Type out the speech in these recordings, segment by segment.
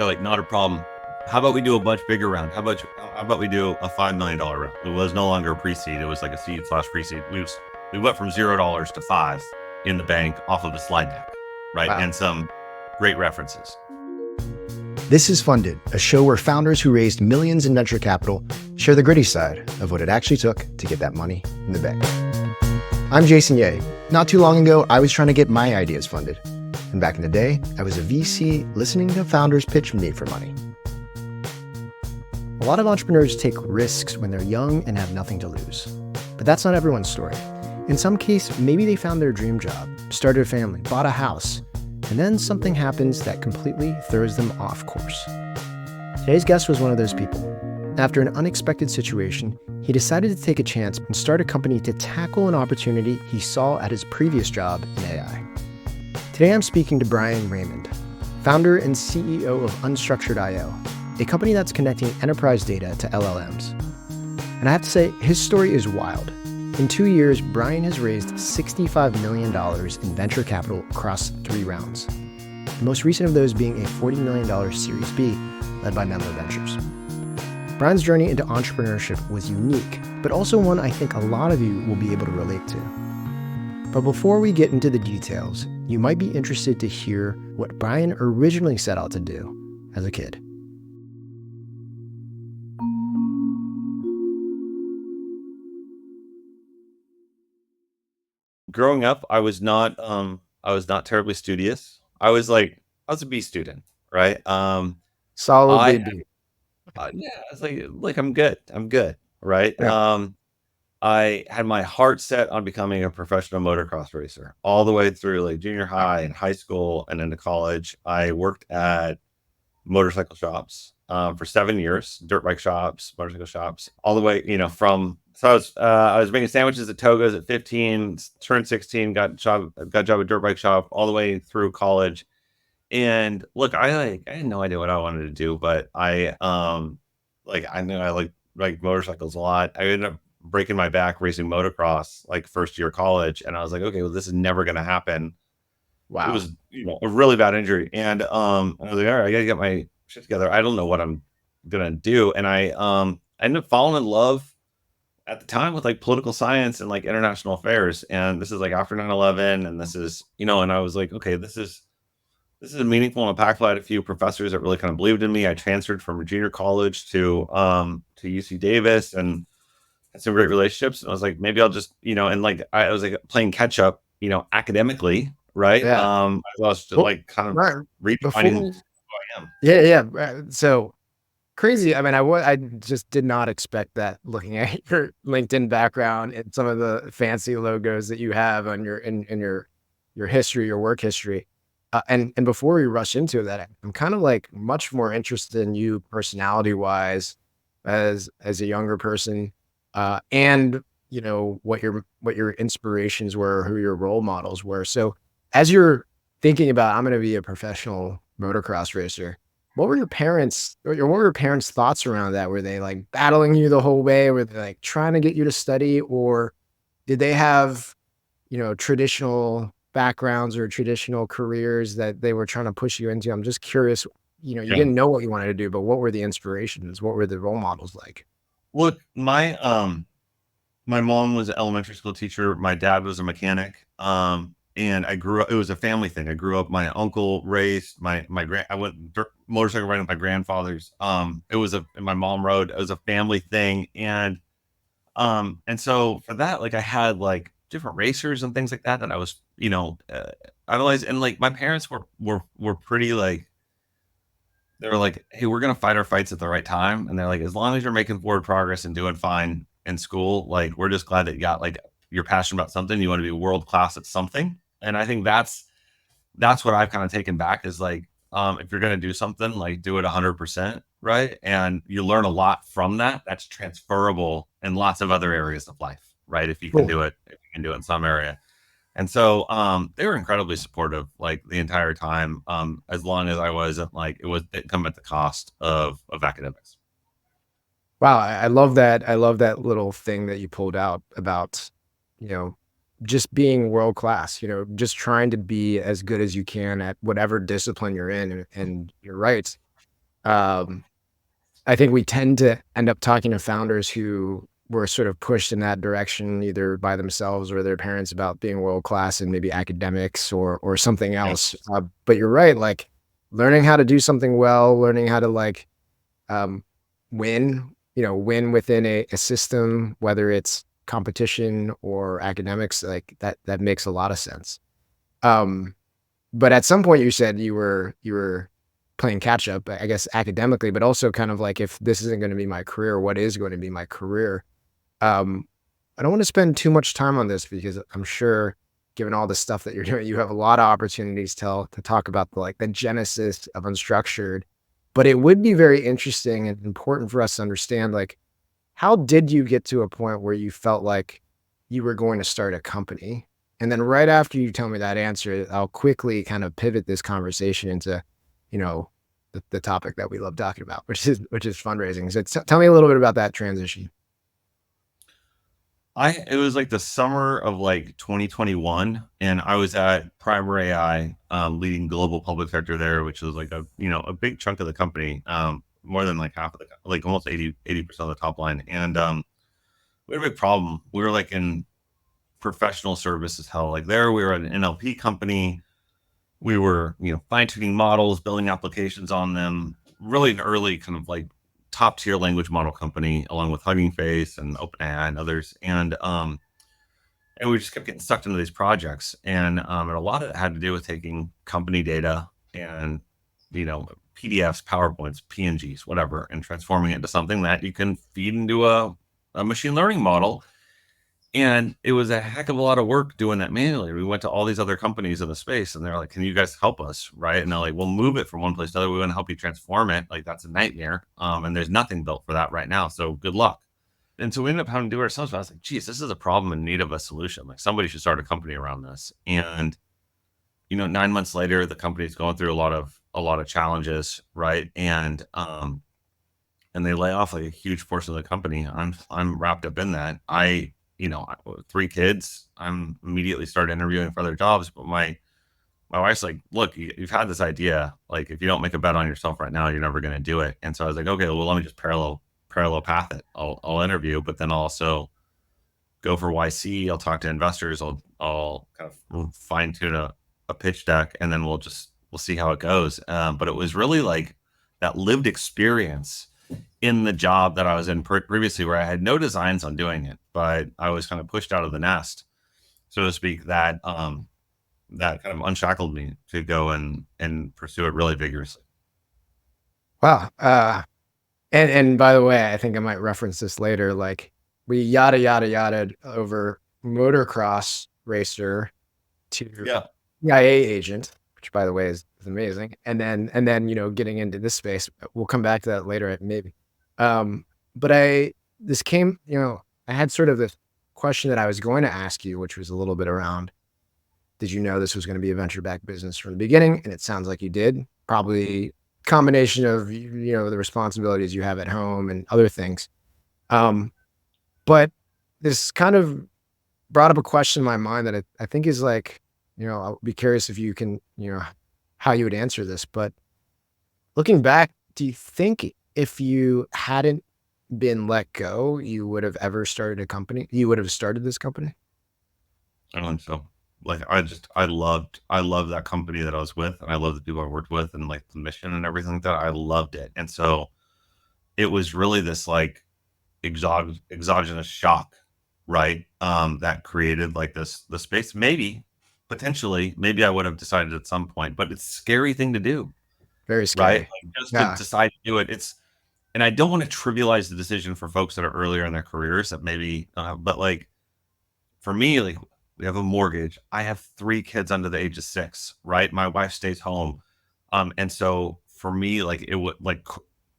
They're like, not a problem. How about we do a much bigger round? How about we do a $5 million round? It was no longer a pre-seed. It was like a seed slash pre-seed. We went from $0 to five in the bank off of a slide deck, right? Wow. And some great references. This is Funded, a show where founders who raised millions in venture capital share the gritty side of what it actually took to get that money in the bank. I'm Jason Ye. Not too long ago, I was trying to get my ideas funded. And back in the day, I was a VC listening to founders pitch me for money. A lot of entrepreneurs take risks when they're young and have nothing to lose. But that's not everyone's story. In some case, maybe they found their dream job, started a family, bought a house, and then something happens that completely throws them off course. Today's guest was one of those people. After an unexpected situation, he decided to take a chance and start a company to tackle an opportunity he saw at his previous job in AI. Today I'm speaking to Brian Raymond, founder and CEO of Unstructured IO, a company that's connecting enterprise data to LLMs. And I have to say, his story is wild. In 2 years, Brian has raised $65 million in venture capital across 3 rounds. The most recent of those being a $40 million Series B led by Menlo Ventures. Brian's journey into entrepreneurship was unique, but also one I think a lot of you will be able to relate to. But before we get into the details, you might be interested to hear what Brian originally set out to do as a kid. Growing up, I was not terribly studious. I was a B student, right? Solidly I B. yeah, I was like I'm good, right? Yeah. I had my heart set on becoming a professional motocross racer all the way through like junior high and high school and into college. I worked at motorcycle shops for 7 years, dirt bike shops, motorcycle shops, all the way, from so I was making sandwiches at Toga's at 15, turned 16, got a job at dirt bike shop all the way through college. And look, I had no idea what I wanted to do, but I knew I like motorcycles a lot. I ended up breaking my back racing motocross like first year of college, and I was like, okay, well, this is never gonna happen. It Wow. was, a really bad injury. And I was like, all right, I gotta get my shit together. I don't know what I'm gonna do. And I ended up falling in love at the time with like political science and like international affairs. And this is like after 9/11, and this is, and I was like, okay, this is a meaningful and impactful. I had a few professors that really kind of believed in me. I transferred from junior college to UC Davis and had some great relationships. And I was like, maybe I'll just, and like I was like playing catch up, academically, right? Yeah. I was just Well, like kind of Brian, redefining who before, I am. yeah. So crazy. I mean, I just did not expect that looking at your LinkedIn background and some of the fancy logos that you have on in your history, your work history. And before we rush into that, I'm kind of like much more interested in you personality wise as a younger person, and what your inspirations were, who your role models were. So as you're thinking about, I'm going to be a professional motocross racer. What were your parents, or what were your parents' thoughts around that? Were they like battling you the whole way? Were they like trying to get you to study, or did they have, traditional backgrounds or traditional careers that they were trying to push you into? I'm just curious, you Yeah. didn't know what you wanted to do, but what were the inspirations? What were the role models like? Look, my mom was an elementary school teacher. My dad was a mechanic. And I grew up, it was a family thing. I grew up, my uncle raced, I went motorcycle riding with my grandfathers. And my mom rode, it was a family thing. And so for that, like I had like different racers and things like that I was, idolized. And like my parents were pretty like, they were like, hey, we're gonna fight our fights at the right time. And they're like, as long as you're making forward progress and doing fine in school, like we're just glad that you got like you're passionate about something, you want to be world class at something. And I think that's what I've kind of taken back is like, if you're gonna do something, like do it 100%, right? And you learn a lot from that. That's transferable in lots of other areas of life, right? If you can Cool. do it, if you can do it in some area. And so they were incredibly supportive like the entire time, as long as I wasn't like it didn't come at the cost of academics. Wow, I love that. I love that little thing that you pulled out about, you know, just being world class, just trying to be as good as you can at whatever discipline you're in. And you're right. Um, I think we tend to end up talking to founders who were sort of pushed in that direction, either by themselves or their parents, about being world class in maybe academics or something Yeah. else. But you're right, like learning how to do something well, learning how to like um, win, win within a system, whether it's competition or academics, like that makes a lot of sense. Um, but at some point you said you were playing catch up, I guess academically, but also kind of like if this isn't going to be my career, what is going to be my career? Um, I don't want to spend too much time on this because I'm sure given all the stuff that you're doing, you have a lot of opportunities to talk about the genesis of unstructured. But it would be very interesting and important for us to understand like how did you get to a point where you felt like you were going to start a company? And then right after you tell me that answer, I'll quickly kind of pivot this conversation into, you know, the topic that we love talking about, which is fundraising. So tell me a little bit about that transition. It was like the summer of like 2021, and I was at Primer AI, leading global public sector there, which was like a big chunk of the company, more than like half of like almost 80% of the top line. And we had a big problem. We were like in professional services hell. Like there, we were at an NLP company. We were, fine tuning models, building applications on them. Really an early kind of like top tier language model company, along with Hugging Face and OpenAI and others. And we just kept getting sucked into these projects, and a lot of it had to do with taking company data and you know PDFs, PowerPoints, PNGs, whatever, and transforming it into something that you can feed into a machine learning model. And it was a heck of a lot of work doing that manually. We went to all these other companies in the space, and they're like, "Can you guys help us?" Right? And they're like, "We'll move it from one place to another. We want to help you transform it. Like that's a nightmare. And there's nothing built for that right now. So good luck." And so we ended up having to do it ourselves. But I was like, geez, this is a problem in need of a solution. Like somebody should start a company around this. And 9 months later, the company's going through a lot of challenges, right? And they lay off like a huge portion of the company. I'm wrapped up in that. Three kids. I'm immediately started interviewing for other jobs, but my wife's like, look, you've had this idea. Like, if you don't make a bet on yourself right now, you're never going to do it. And so I was like, okay, well, let me just parallel path it. I'll interview, but then I'll also go for YC. I'll talk to investors. I'll kind of fine tune a pitch deck, and then we'll see how it goes. But it was really like that lived experience in the job that I was in previously, where I had no designs on doing it, but I was kind of pushed out of the nest, so to speak. That kind of unshackled me to go and pursue it really vigorously. Wow. And by the way, I think I might reference this later. Like we yada over motocross racer to Yeah. CIA agent, which by the way is amazing. And then getting into this space. We'll come back to that later, maybe. Um, but this came, I had sort of this question that I was going to ask you, which was a little bit around, did you know this was going to be a venture backed business from the beginning? And it sounds like you did. Probably combination of the responsibilities you have at home and other things. Um, but this kind of brought up a question in my mind that I think is like, I'll be curious if you can, how you would answer this. But looking back, do you think if you hadn't been let go, you would have ever started a company? You would have started this company? I don't think so. Like I loved that company that I was with, and I love the people I worked with, and like the mission and everything like that. I loved it. And so it was really this like exogenous shock, right? That created like the space. Maybe, potentially, maybe I would have decided at some point, but it's a scary thing to do, Very right? scary. Like just to Yeah, decide to do it. And I don't want to trivialize the decision for folks that are earlier in their careers that maybe, but like for me, like we have a mortgage. I have three kids under the age of 6, right? My wife stays home. And so for me, like it would like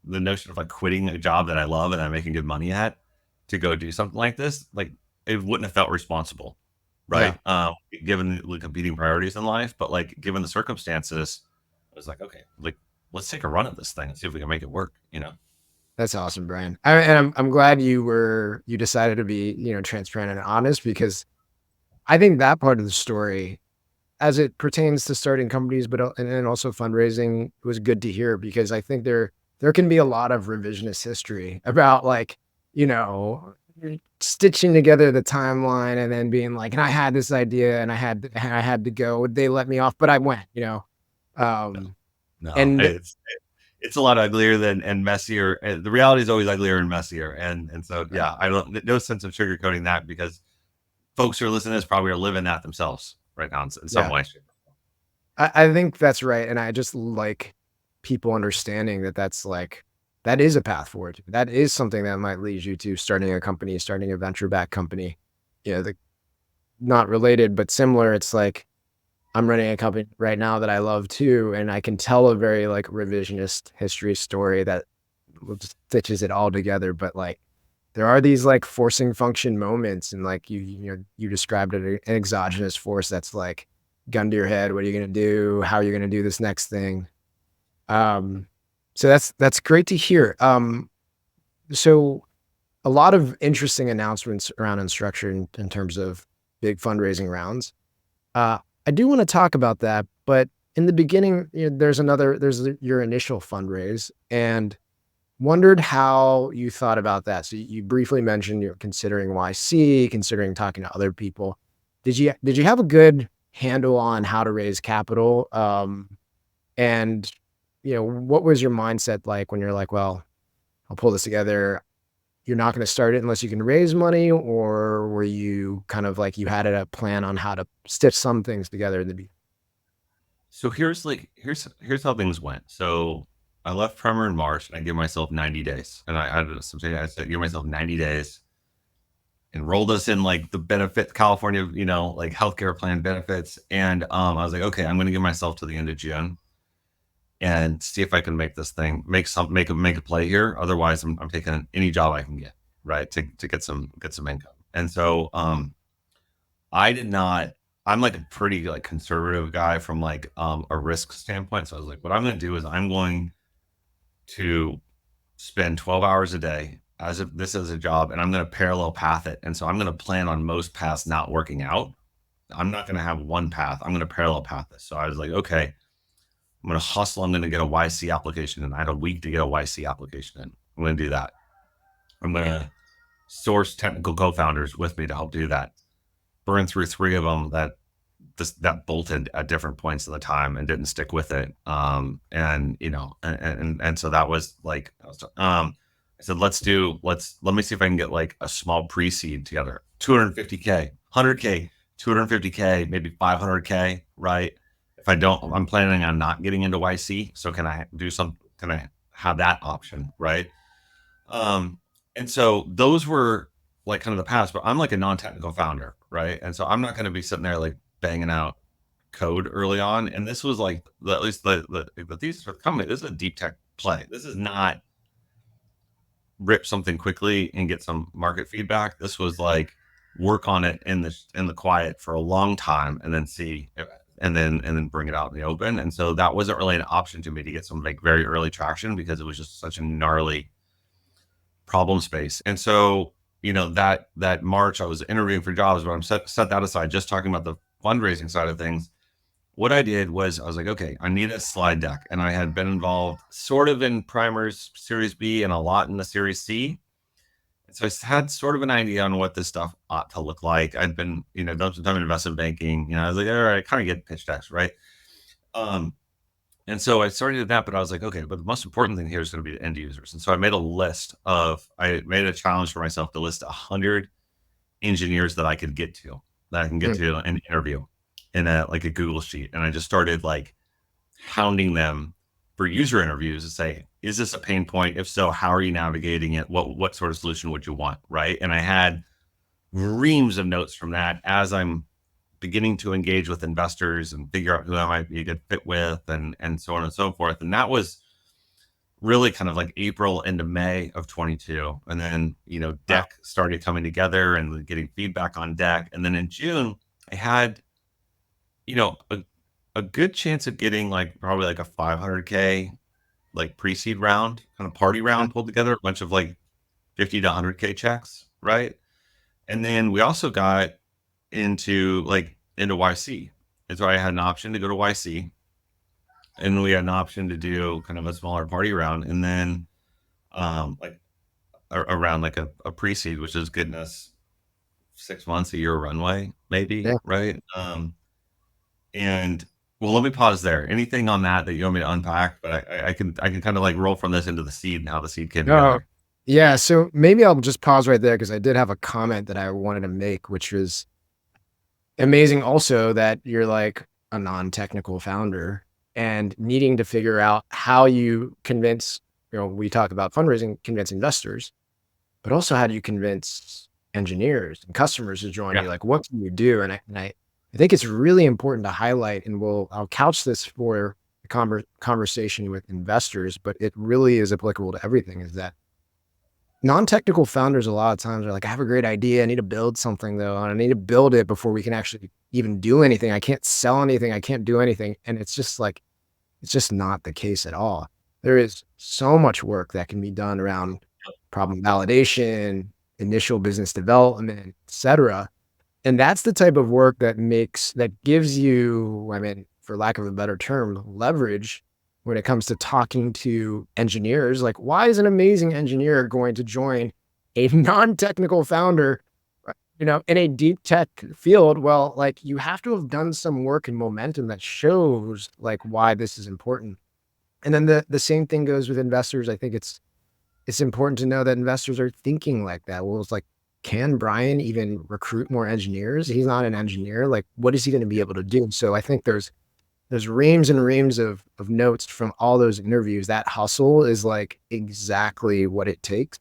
the notion of like quitting a job that I love and I'm making good money at to go do something like this, like it wouldn't have felt responsible, yeah, right? Given the competing priorities in life, but like given the circumstances, I was like, okay, like let's take a run at this thing and see if we can make it work. that's awesome, Brian. And I'm glad you decided to be transparent and honest because I think that part of the story, as it pertains to starting companies, but and then also fundraising, was good to hear because I think there can be a lot of revisionist history about like, you know, stitching together the timeline and then being like, and I had this idea and I had to go. They let me off, but I went, you know. No, Um, no, and it's a lot uglier than and messier. The reality is always uglier and messier, and so yeah, I don't no sense of sugarcoating that because folks who are listening to this probably are living that themselves right now in some yeah, way. I think that's right. And I just like people understanding that that's like, that is a path forward. That is something that might lead you to starting a company, starting a venture back company. You know, the not related, but similar. It's like, I'm running a company right now that I love too, and I can tell a very like revisionist history story that stitches it all together. But like, there are these like forcing function moments, and like you know, you described it, an exogenous force that's like gun to your head. What are you gonna do? How are you gonna do this next thing? Um, so that's great to hear. So a lot of interesting announcements around Unstructured in terms of big fundraising rounds. Uh, I do want to talk about that, but in the beginning, you know, your initial fundraise, and wondered how you thought about that. So you briefly mentioned you're considering YC, considering talking to other people. Did you have a good handle on how to raise capital? And you know, what was your mindset like when you're like, well, I'll pull this together. You're not going to start it unless you can raise money, or were you kind of like you had a plan on how to stitch some things together in the beginning? So here's how things went. So I left Primer in March, and I gave myself 90 days, and I had something I said, give myself 90 days. Enrolled us in like the benefit California, like healthcare plan benefits, and I was like, okay, I'm going to give myself to the end of June and see if I can make this thing make a play here. Otherwise, I'm taking any job I can get, right, to get some income. And so I did not. I'm like a pretty like conservative guy from like a risk standpoint. So I was like, what I'm going to do is I'm going to spend 12 hours a day as if this is a job, and I'm going to parallel path it. And so I'm going to plan on most paths not working out. I'm not going to have one path. I'm going to parallel path this. So I was like, okay, I'm going to hustle. I'm going to get a YC application in. I had a week to get a YC application in. I'm going to do that. I'm going to source technical co-founders with me to help do that. Burn through three of them that bolted at different points of the time and didn't stick with it. And so that was like, I said, let me see if I can get like a small pre-seed together, 250K, 100K, 250K, maybe 500K, right? If I don't, I'm planning on not getting into YC. So can I have that option, right? Um, and so those were like kind of the past, but I'm like a non-technical founder, right? And so I'm not going to be sitting there like banging out code early on. And this was like at least the thesis for the company. This is a deep tech play. This is not rip something quickly and get some market feedback. This was like work on it in the quiet for a long time and then see and then bring it out in the open. And so that wasn't really an option to me to get some like very early traction because it was just such a gnarly problem space. And so, that March I was interviewing for jobs, but I'm set that aside, just talking about the fundraising side of things. What I did was I was like, okay, I need a slide deck. And I had been involved sort of in Primer's Series B and a lot in the Series C. And so I had sort of an idea on what this stuff ought to look like. I'd been, done some time in investment banking. I was like, all right, I kind of get pitch decks, right? Um, and so I started that, but I was like, okay, but the most important thing here is going to be the end users. And so I made a challenge for myself to list 100 engineers that I can get Mm. to an interview in like a Google sheet. And I just started like hounding them for user interviews to say, is this a pain point? If so, how are you navigating it? What sort of solution would you want? Right. And I had reams of notes from that as I'm beginning to engage with investors and figure out who I might be a good fit with and so on and so forth. And that was really kind of like April into May of 22. And then, Wow. deck started coming together and getting feedback on deck. And then in June, I had, you know, a, a good chance of getting like probably like a 500K like pre-seed round, kind of party Yeah. round pulled together, a bunch of like 50 to 100K checks. Right. And then we also got into YC. And so I had an option to go to YC. and we had an option to do kind of a smaller party round, and then like around like a pre-seed, which is getting us 6 months, a year runway, maybe, Yeah. right? And well, let me pause there. Anything on that that you want me to unpack? But I can kind of like roll from this into the seed and how the seed came No. together. Yeah. So maybe I'll just pause right there because I did have a comment that I wanted to make, which was amazing also that you're like a non-technical founder and needing to figure out how you convince, we talk about fundraising, convince investors, but also how do you convince engineers and customers to join Yeah. you? Like, what can you do? I think it's really important to highlight, and I'll couch this for the conversation with investors, but it really is applicable to everything. Is that non-technical founders a lot of times are like, I have a great idea. I need to build something though, and I need to build it before we can actually even do anything. I can't sell anything. I can't do anything. And it's just like, it's just not the case at all. There is so much work that can be done around problem validation, initial business development, et cetera. And that's the type of work that gives you, I mean, for lack of a better term, leverage when it comes to talking to engineers. Like, why is an amazing engineer going to join a non-technical founder, in a deep tech field? Well, like you have to have done some work and momentum that shows like why this is important. And then the same thing goes with investors. I think it's important to know that investors are thinking like that. Well, it's like, can Brian even recruit more engineers? He's not an engineer. Like, what is he going to be able to do? So I think there's reams and reams of notes from all those interviews. That hustle is like exactly what it takes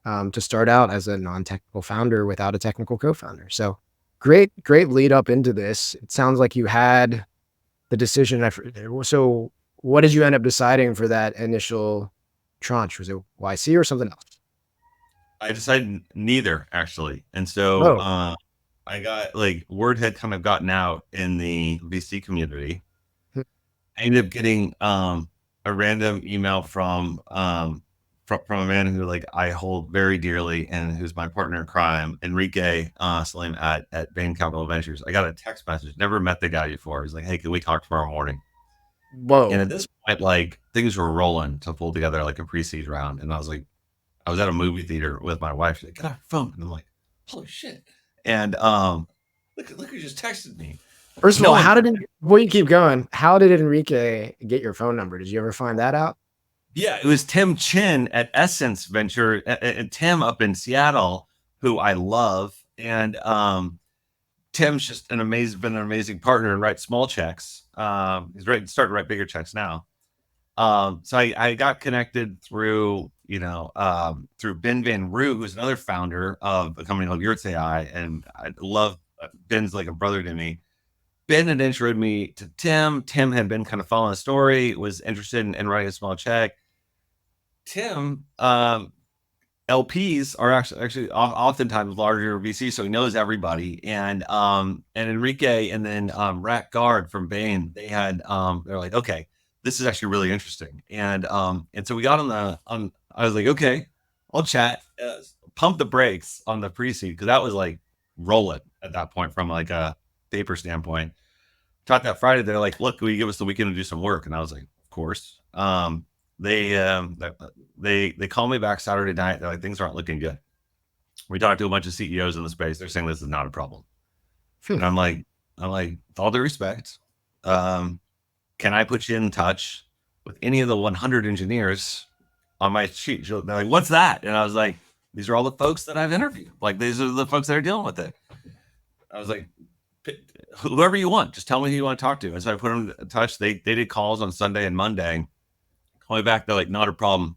to start out as a non-technical founder without a technical co-founder. So great lead up into this. It sounds like you had the decision. So what did you end up deciding for that initial tranche? Was it YC or something else? I decided neither actually. And so Oh, I got like word had kind of gotten out in the VC community. hmm, I ended up getting a random email from a man who like I hold very dearly and who's my partner in crime, Enrique Salim at Bain Capital Ventures. I got a text message, never met the guy before. He's like, "Hey, can we talk tomorrow morning?" And whoa. at this point, like things were rolling to pull together like a pre-seed round. And I was like, I was at a movie theater with my wife. She's like, "Get off your phone." And I'm like, "Holy shit." And look who just texted me. First of No all, one. before you keep going, how did Enrique get your phone number? Did you ever find that out? Yeah, it was Tim Chin at Essence Venture, and Tim up in Seattle, who I love. And Tim's just been an amazing partner and writes small checks. Starting to write bigger checks now. So I got connected through, through Ben Van Roo, who's another founder of a company called Yurts AI. And I love Ben's like a brother to me. Ben had introduced me to Tim. Tim had been kind of following the story, was interested in writing a small check. Tim, LPs are actually oftentimes larger VC, so he knows everybody. And Enrique and then Rat Guard from Bain, they're like, okay, this is actually really interesting. And so we got on. I was like, okay, I'll chat. Pump the brakes on the pre-seed because that was like rolling at that point from like a paper standpoint. Talked that Friday. They're like, look, will you give us the weekend to do some work? And I was like, of course. They um they call me back Saturday night. They're like, things aren't looking good. We talked to a bunch of CEOs in the space. They're saying this is not a problem. Hmm. And I'm like, with all due respect, um, can I put you in touch with any of the 100 engineers on my sheet? They're like, what's that? And I was like, these are all the folks that I've interviewed. Like, these are the folks that are dealing with it. I was like, whoever you want, just tell me who you want to talk to. And so I put them in touch. They did calls on Sunday and Monday. Call me back. They're like, not a problem.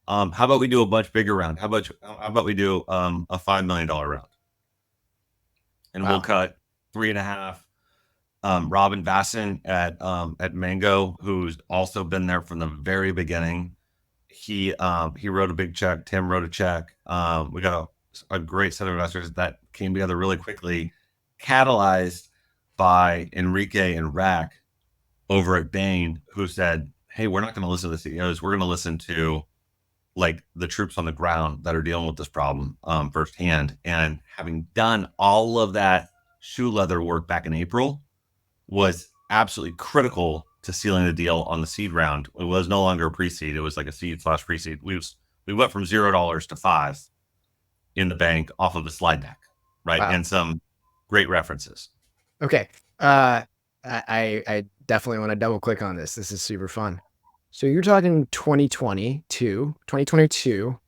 How about we do a much bigger round? How about we do a $5 million round, and we'll Wow. cut 3.5. Robin Vasson at Mango, who's also been there from the very beginning. He wrote a big check. Tim wrote a check. We got a great set of investors that came together really quickly, catalyzed by Enrique and Rack over at Bain, who said, "Hey, we're not going to listen to the CEOs. We're going to listen to like the troops on the ground that are dealing with this problem firsthand." And having done all of that shoe leather work back in April was absolutely critical to sealing the deal on the seed round. It was no longer a pre-seed. It was like a seed/pre-seed. We went from $0 to five in the bank off of the slide deck, right? Wow. And some great references. Okay. I definitely want to double click on this. This is super fun. So you're talking 2022.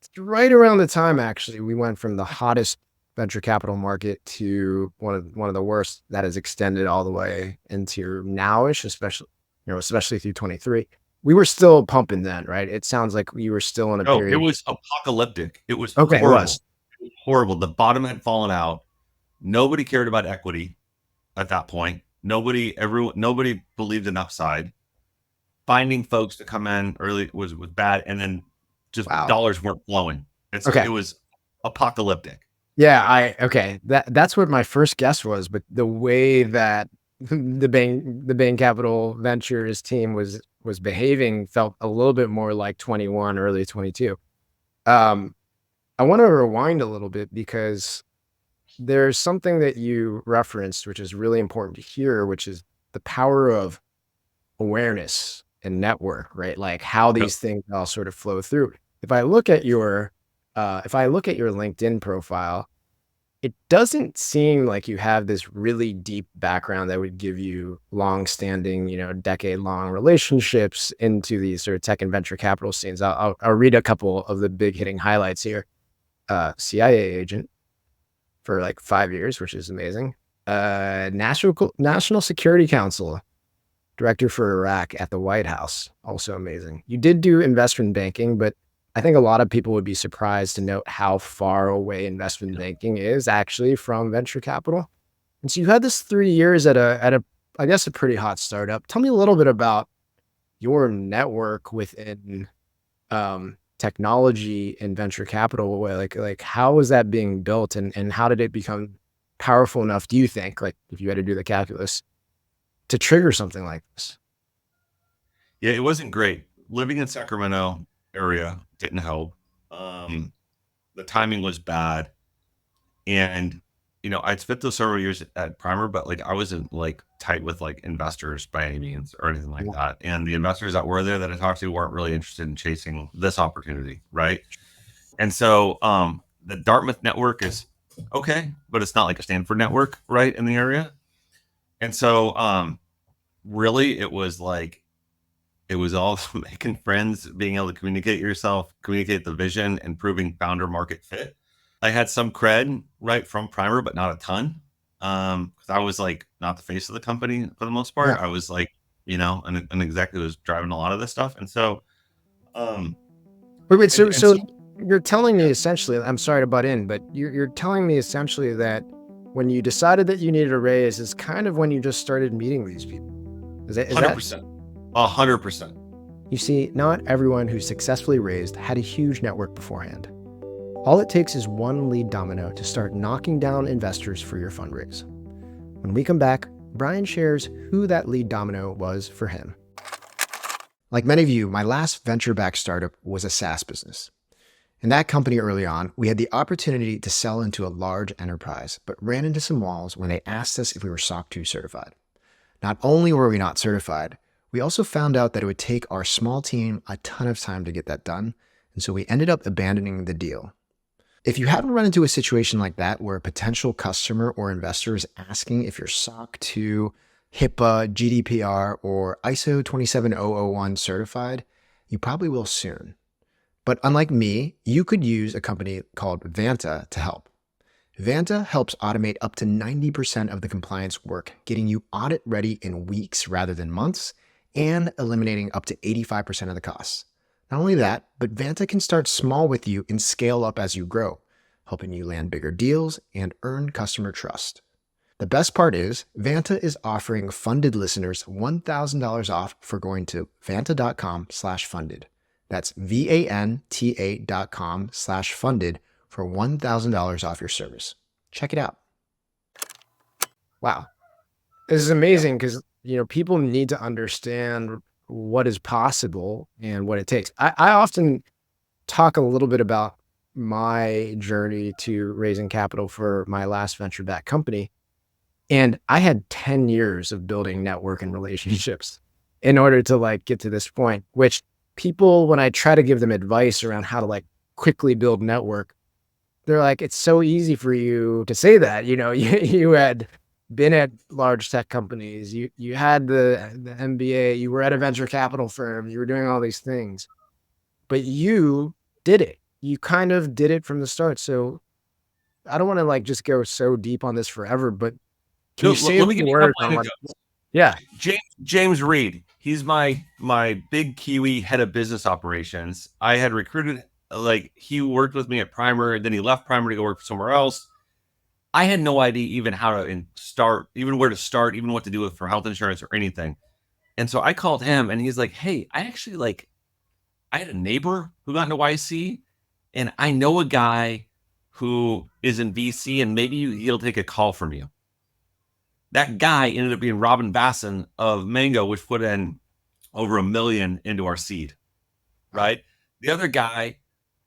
It's right around the time actually we went from the hottest venture capital market to one of the worst that has extended all the way into nowish, especially through 23. We were still pumping then, right? It sounds like we were still in a Oh, it period. was apocalyptic. It was Okay, it was. horrible. Horrible. The bottom had fallen out. Nobody cared about equity at that point. Nobody believed in upside. Finding folks to come in early was bad, and then just Wow. dollars weren't flowing. It Okay. was apocalyptic. Yeah, okay. That's what my first guess was, but the way that the Bain Capital Ventures team was behaving felt a little bit more like 21, early 22. Um, I want to rewind a little bit because there's something that you referenced, which is really important to hear, which is the power of awareness and network, right? Like how Yep. these things all sort of flow through. If I look at your LinkedIn profile, it doesn't seem like you have this really deep background that would give you long-standing, decade-long relationships into these sort of tech and venture capital scenes. I'll read a couple of the big hitting highlights here. CIA agent for like 5 years, which is amazing. National Security Council director for Iraq at the White House, also amazing. You did do investment banking, but I think a lot of people would be surprised to note how far away investment banking is actually from venture capital. And so you had this 3 years at a I guess a pretty hot startup. Tell me a little bit about your network within technology and venture capital. Like how was that being built and how did it become powerful enough, do you think, like if you had to do the calculus, to trigger something like this? Yeah, it wasn't great. Living in Sacramento area didn't help. Um, the timing was bad, and I'd spent those several years at Primer, but like I wasn't like tight with like investors by any means or anything like Yeah. that. And the investors that were there that I talked to weren't really interested in chasing this opportunity, right? And so the Dartmouth network is okay, but it's not like a Stanford network, right, in the area. And so really it was all making friends, being able to communicate yourself, communicate the vision, and proving founder market fit. I had some cred, right, from Primer, but not a ton. Because I was like not the face of the company for the most part. Yeah. I was like, an executive was driving a lot of this stuff. And so, um, Wait. and, So and so, you're telling me yeah, essentially, I'm sorry to butt in, but you're telling me essentially that when you decided that you needed a raise is kind of when you just started meeting these people. Is that 100%, 100%. You see, not everyone who successfully raised had a huge network beforehand. All it takes is one lead domino to start knocking down investors for your fundraise. When we come back, Brian shares who that lead domino was for him. Like many of you, my last venture-backed startup was a SaaS business. In that company early on, we had the opportunity to sell into a large enterprise, but ran into some walls when they asked us if we were SOC 2 certified. Not only were we not certified, we also found out that it would take our small team a ton of time to get that done, and so we ended up abandoning the deal. If you haven't run into a situation like that where a potential customer or investor is asking if you're SOC 2, HIPAA, GDPR, or ISO 27001 certified, you probably will soon. But unlike me, you could use a company called Vanta to help. Vanta helps automate up to 90% of the compliance work, getting you audit ready in weeks rather than months, and eliminating up to 85% of the costs. Not only that, but Vanta can start small with you and scale up as you grow, helping you land bigger deals and earn customer trust. The best part is, Vanta is offering funded listeners $1,000 off for going to vanta.com/funded. That's VANTA.com/funded for $1,000 off your service. Check it out. Wow. This is yeah, amazing because, people need to understand what is possible and what it takes. I often talk a little bit about my journey to raising capital for my last venture backed company. And I had 10 years of building network and relationships in order to like get to this point, which people, when I try to give them advice around how to like quickly build network, they're like, it's so easy for you to say that, you had been at large tech companies, you had the MBA, you were at a venture capital firm, you were doing all these things, but you did it. You kind of did it from the start. So I don't want to like just go so deep on this forever, but can No, you say a let me few give you a words couple on like, anecdotes. yeah, James Reed. He's my big Kiwi head of business operations. I had recruited, like, he worked with me at Primer, and then he left Primer to go work somewhere else. I had no idea even how to start, even where to start, even what to do with for health insurance or anything. And so I called him, and he's like, "Hey, I actually like I had a neighbor who got into YC, and I know a guy who is in VC, and maybe he'll take a call from you." That guy ended up being Robin Basson of Mango, which put in over $1 million into our seed, wow, right? The other guy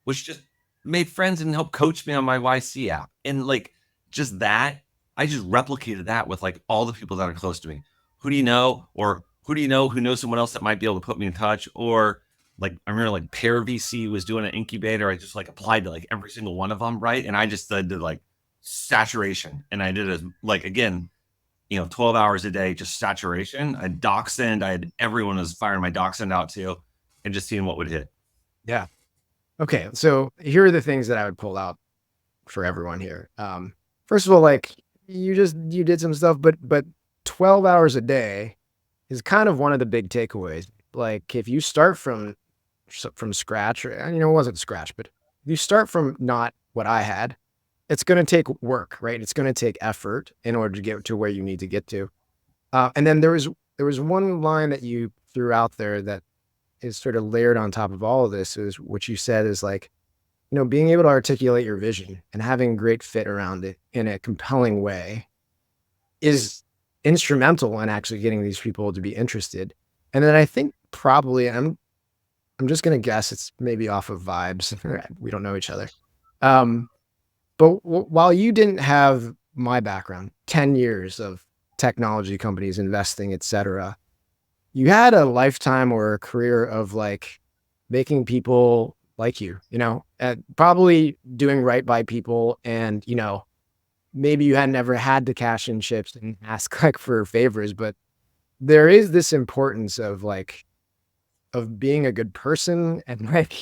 was just made friends and helped coach me on my YC app. And like just that, I just replicated that with like all the people that are close to me. Who do you know? Or who do you know who knows someone else that might be able to put me in touch? Or like I remember like Pear VC was doing an incubator. I just like applied to like every single one of them, right? And I just did like saturation. And I did it as like again, 12 hours a day, just saturation. I DocSend. I had everyone was firing my DocSend out to, and just seeing what would hit. yeah. Okay. So here are the things that I would pull out for everyone here. First of all, like you did some stuff, but 12 hours a day is kind of one of the big takeaways. Like if you start from scratch, or it wasn't scratch, but if you start from not what I had, it's going to take work, right? It's going to take effort in order to get to where you need to get to. And then there was one line that you threw out there that is sort of layered on top of all of this is what you said is like, being able to articulate your vision and having great fit around it in a compelling way is instrumental in actually getting these people to be interested. And then I think probably I'm just gonna guess it's maybe off of vibes. We don't know each other. Um, but while you didn't have my background, 10 years of technology companies investing, et cetera, you had a lifetime or a career of like making people like and probably doing right by people. And, maybe you had never had to cash in chips and ask like for favors, but there is this importance of like, of being a good person and like,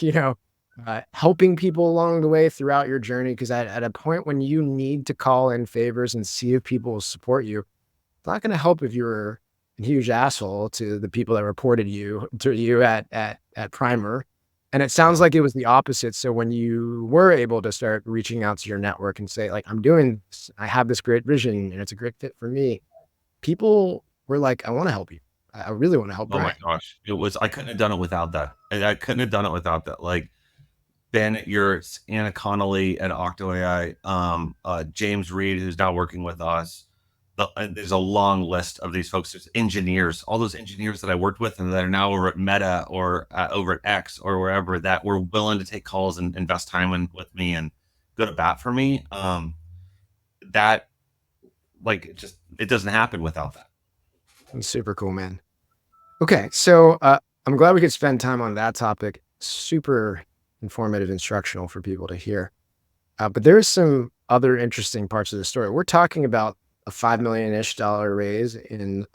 helping people along the way throughout your journey. Cause at a point when you need to call in favors and see if people will support you, it's not going to help if you're a huge asshole to the people that reported you at Primer. And it sounds Yeah. like it was the opposite. So when you were able to start reaching out to your network and say, like, I'm doing this, I have this great vision and it's a great fit for me, people were like, I want to help you. I really want to help Oh my Brian. gosh. I couldn't have done it without that. I couldn't have done it without that. Like Ben at Yurts, Anna Connolly at Octo AI, James Reed, who's now working with us. There's a long list of these folks. There's engineers, all those engineers that I worked with and that are now over at Meta or over at X or wherever that were willing to take calls and invest time with me and go to bat for me. That like it doesn't happen without that. It's super cool, man. Okay. So I'm glad we could spend time on that topic. Super informative, instructional for people to hear. But there's some other interesting parts of the story. We're talking about a $5 million-ish raise in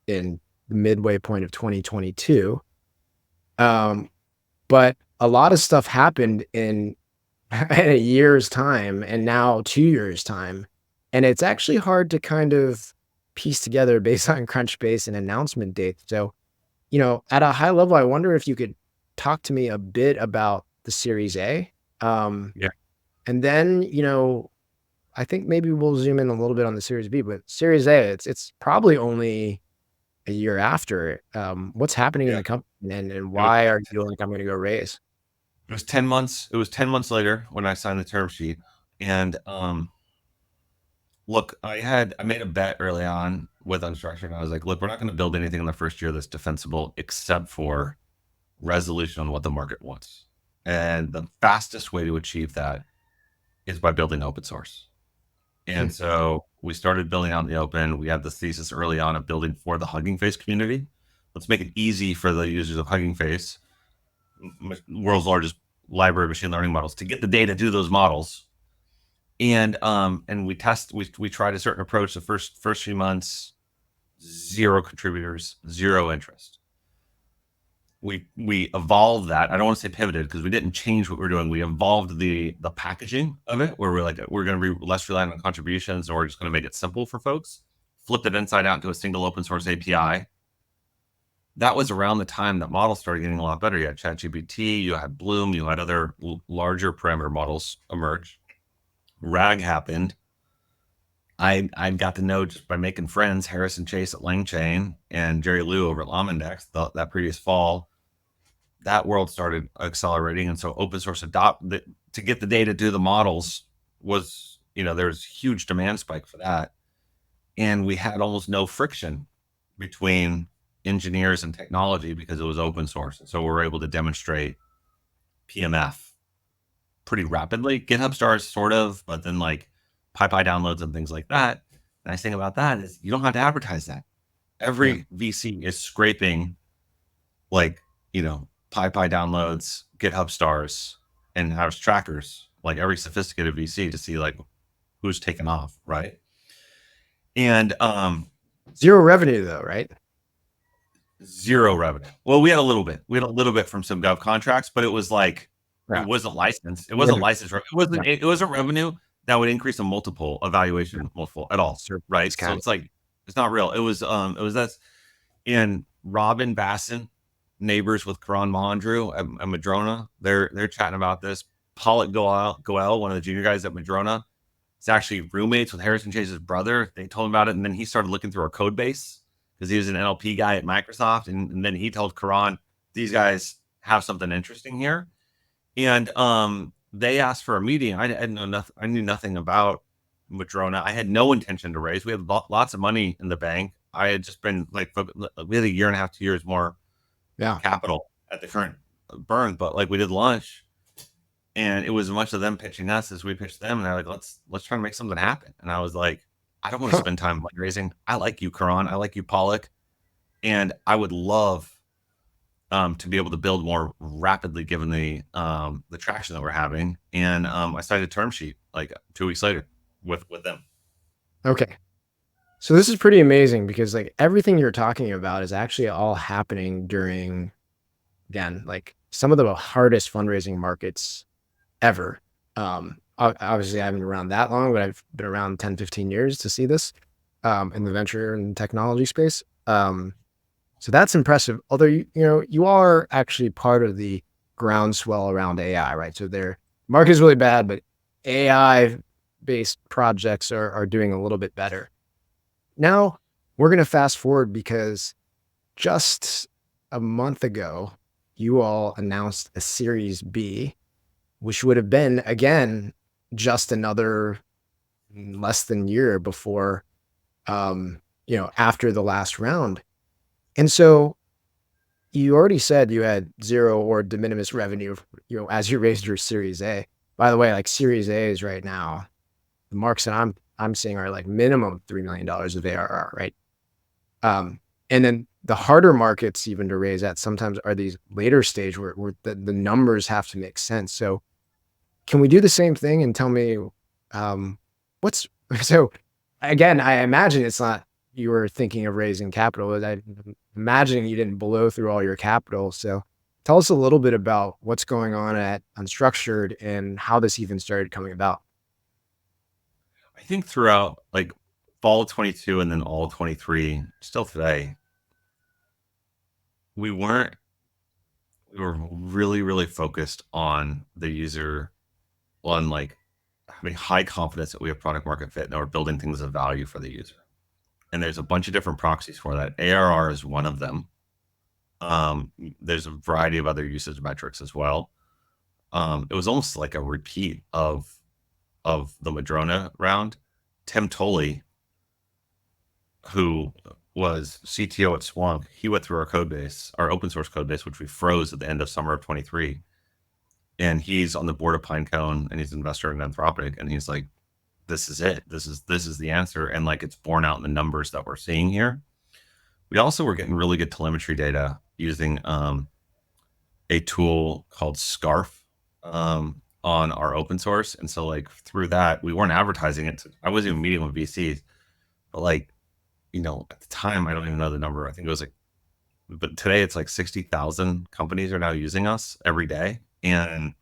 the midway point of 2022. But a lot of stuff happened in in a year's time and now 2 years time. And it's actually hard to kind of piece together based on Crunchbase and announcement dates. So, at a high level, I wonder if you could talk to me a bit about the Series A. Um, Yeah. and then, I think maybe we'll zoom in a little bit on the Series B, but Series A, it's probably only a year after. What's happening in Yeah. the company and It was, why are you like, I'm going to go raise? it was 10 months. It was 10 months later when I signed the term sheet. And look, I made a bet early on with Unstructured. I was like, look, we're not going to build anything in the first year that's defensible except for resolution on what the market wants. And the fastest way to achieve that is by building open source. Hmm. And so we started building out in the open. We had this thesis early on of building for the Hugging Face community. Let's make it easy for the users of Hugging Face, world's largest library of machine learning models, to get the data, do those models. And we tried a certain approach. The first few months, zero contributors, zero interest. We evolved that. I don't want to say pivoted because we didn't change what we're doing. We evolved the packaging of it, where we're like, we're going to be less reliant on contributions, and we're just going to make it simple for folks. Flipped it inside out into a single open source API. That was around the time that models started getting a lot better. You had ChatGPT, you had Bloom, you had other larger parameter models emerge. RAG happened. I got to know, just by making friends, Harrison Chase at LangChain and Jerry Liu over at LlamaIndex that previous fall. That world started accelerating, and so open source to get the data, do the models was, there's huge demand spike for that, and we had almost no friction between engineers and technology because it was open source. And so we're able to demonstrate PMF pretty rapidly. GitHub stars sort of, but then like PyPy downloads and things like that. The nice thing about that is you don't have to advertise that. Yeah. Every VC is scraping like, PyPy downloads, GitHub stars, and has trackers, like every sophisticated VC, to see like who's taken off, right? And Zero revenue though, right? zero revenue. Well, we had a little bit. We had a little bit from some gov contracts, but it was like Yeah. it wasn't licensed. It Yeah. wasn't licensed. It wasn't. Yeah. It wasn't revenue that would increase a multiple evaluation multiple at all, Sure. right? So Discounted. it's like it's not real. It was that. And Robin Basson, neighbors with Karan Mahandru at Madrona, they're chatting about this. Pollock Goel, one of the junior guys at Madrona, is actually roommates with Harrison Chase's brother. They told him about it, and then he started looking through our code base because he was an NLP guy at Microsoft, and then he told Karan, these guys have something interesting here. And they asked for a meeting. I knew nothing about Madrona. I had no intention to raise. We had lots of money in the bank. I had just been like, we had a year and a half, 2 years more Yeah. capital at the current burn, but like we did lunch, and it was as much of them pitching us as we pitched them. And they're like, let's try to make something happen. And I was like, I don't want to spend time fundraising. I like you, Karan. I like you, Pollock, and I would love to be able to build more rapidly given the traction that we're having. And I signed a term sheet like 2 weeks later with them. Okay. So this is pretty amazing because like everything you're talking about is actually all happening during, again, like some of the hardest fundraising markets ever. Obviously I haven't been around that long, but I've been around 10, 15 years to see this in the venture and technology space. So that's impressive. Although, you are actually part of the groundswell around AI, right? So their market is really bad, but AI based projects are doing a little bit better. Now we're going to fast forward because just a month ago, you all announced a Series B, which would have been, again, just another less than year before, after the last round. And so you already said you had zero or de minimis revenue, as you raised your Series A. By the way, like Series A's right now, the marks that I'm seeing are like minimum $3 million of ARR, right? And then the harder markets even to raise at sometimes are these later stage where the numbers have to make sense. So can we do the same thing and tell me what's so again, I imagine it's not you were thinking of raising capital. I imagine you didn't blow through all your capital. So tell us a little bit about what's going on at Unstructured and how this even started coming about. I think throughout like fall of 22 and then all of 23, still today, we were really, really focused on the user, on like having high confidence that we have product market fit and that we're building things of value for the user. And there's a bunch of different proxies for that. ARR is one of them. There's a variety of other usage metrics as well. It was almost like a repeat of the Madrona round. Tim Tolley, who was CTO at Swank, he went through our code base, our open source code base, which we froze at the end of summer of 23. And he's on the board of Pinecone, and he's an investor in Anthropic. And he's like, this is it. This is the answer. And like, it's borne out in the numbers that we're seeing here. We also were getting really good telemetry data using a tool called Scarf on our open source. And so like through that, we weren't advertising it. I wasn't even meeting with VCs, but like, at the time, I don't even know the number. I think it was like, but today it's like 60,000 companies are now using us every day, and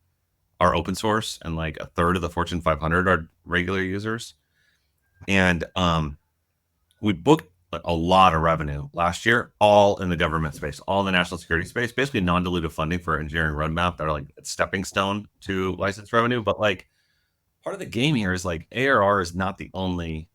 our open source, and like a third of the Fortune 500 are regular users. And we booked a lot of revenue last year, all in the government space, all in the national security space, basically non-dilutive funding for engineering roadmap that are like a stepping stone to license revenue. But like, part of the game here is like, ARR is not the only.